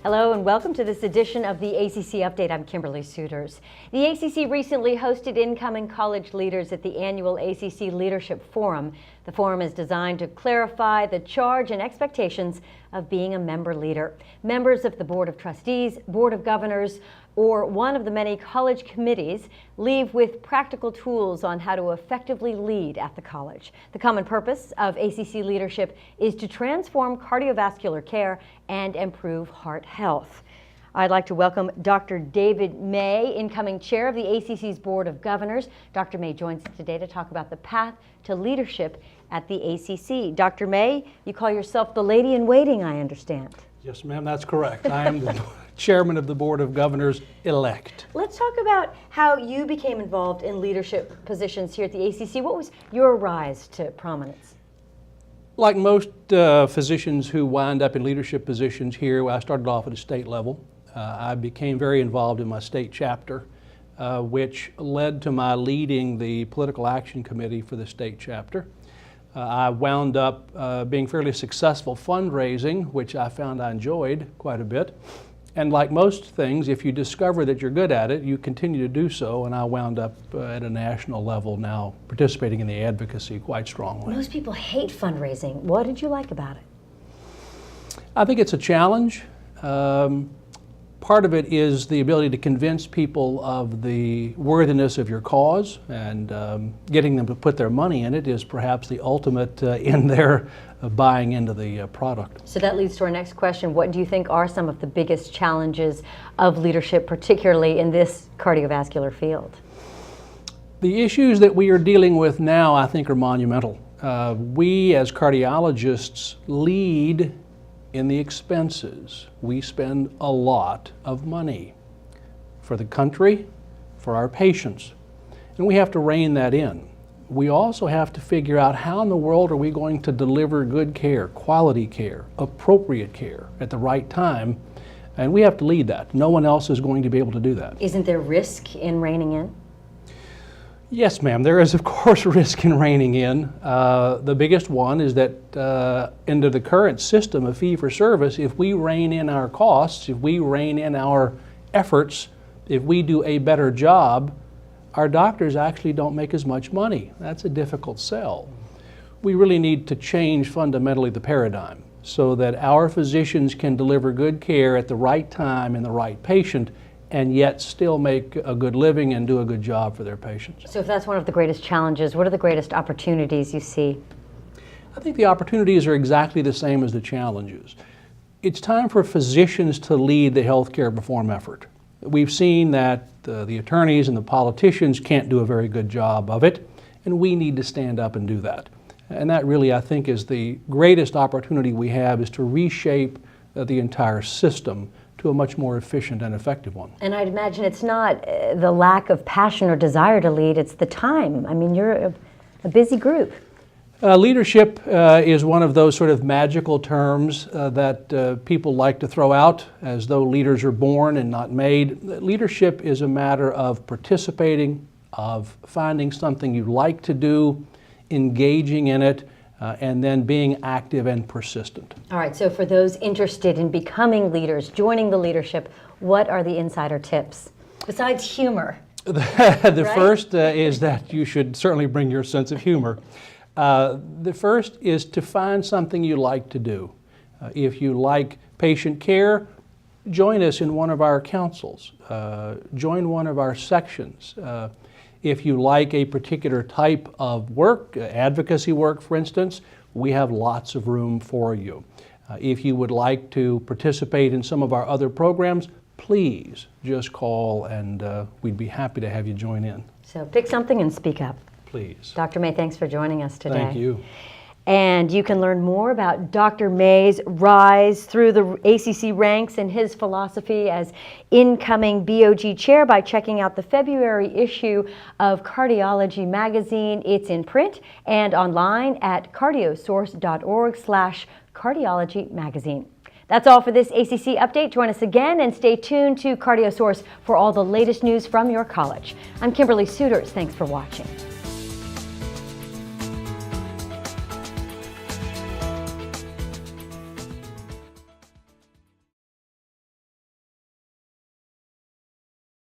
Hello and welcome to this edition of the ACC Update. I'm Kimberly Suiters. The ACC recently hosted incoming college leaders at the annual ACC Leadership Forum. The forum is designed to clarify the charge and expectations of being a member leader. Members of the Board of Trustees, Board of Governors, or one of the many college committees leave with practical tools on how to effectively lead at the college. The common purpose of ACC leadership is to transform cardiovascular care and improve heart health. I'd like to welcome Dr. David May, incoming chair of the ACC's Board of Governors. Dr. May joins us today to talk about the path to leadership at the ACC. Dr. May, you call yourself the lady in waiting, I understand. Yes, ma'am, that's correct. I am the chairman of the Board of Governors elect. Let's talk about how you became involved in leadership positions here at the ACC. What was your rise to prominence? Like most physicians who wind up in leadership positions here, I started off at a state level. I became very involved in my state chapter, which led to my leading the political action committee for the state chapter. I wound up being fairly successful fundraising, which I found I enjoyed quite a bit. And like most things, if you discover that you're good at it, you continue to do so, and I wound up at a national level now participating in the advocacy quite strongly. Most people hate fundraising. What did you like about it? I think it's a challenge. Part of it is the ability to convince people of the worthiness of your cause, and getting them to put their money in it is perhaps the ultimate in their buying into the product. So that leads to our next question. What do you think are some of the biggest challenges of leadership, particularly in this cardiovascular field? The issues that we are dealing with now, I think, are monumental. We as cardiologists lead in the expenses. We spend a lot of money for the country, for our patients, and we have to rein that in. We also have to figure out how in the world are we going to deliver good care, quality care, appropriate care at the right time, and we have to lead that. No one else is going to be able to do that. Isn't there risk in reining in? Yes, ma'am, there is of course risk in reining in. The biggest one is that under the current system of fee-for-service, if we rein in our costs, if we rein in our efforts, if we do a better job, our doctors actually don't make as much money. That's a difficult sell. We really need to change fundamentally the paradigm so that our physicians can deliver good care at the right time in the right patient, and yet still make a good living and do a good job for their patients. So if that's one of the greatest challenges, what are the greatest opportunities you see? I think the opportunities are exactly the same as the challenges. It's time for physicians to lead the healthcare reform effort. We've seen that the attorneys and the politicians can't do a very good job of it, and we need to stand up and do that. And that really, I think, is the greatest opportunity we have, is to reshape the entire system to a much more efficient and effective one. And I'd imagine it's not the lack of passion or desire to lead, it's the time. I mean, you're a busy group. Leadership is one of those sort of magical terms that people like to throw out as though leaders are born and not made. Leadership is a matter of participating, of finding something you like to do, engaging in it, and then being active and persistent. All right, so for those interested in becoming leaders, joining the leadership, what are the insider tips? Besides humor. The first is that you should certainly bring your sense of humor. The first is to find something you like to do. If you like patient care, join us in one of our councils. Join one of our sections. If you like a particular type of work, advocacy work for instance, we have lots of room for you. If you would like to participate in some of our other programs, please just call and we'd be happy to have you join in. So pick something and speak up. Please. Dr. May, thanks for joining us today. Thank you. And you can learn more about Dr. May's rise through the ACC ranks and his philosophy as incoming BOG chair by checking out the February issue of Cardiology magazine. It's in print and online at cardiosource.org/cardiology magazine. That's all for this ACC update. Join us again and stay tuned to CardioSource for all the latest news from your college. I'm Kimberly Suiters. Thanks for watching.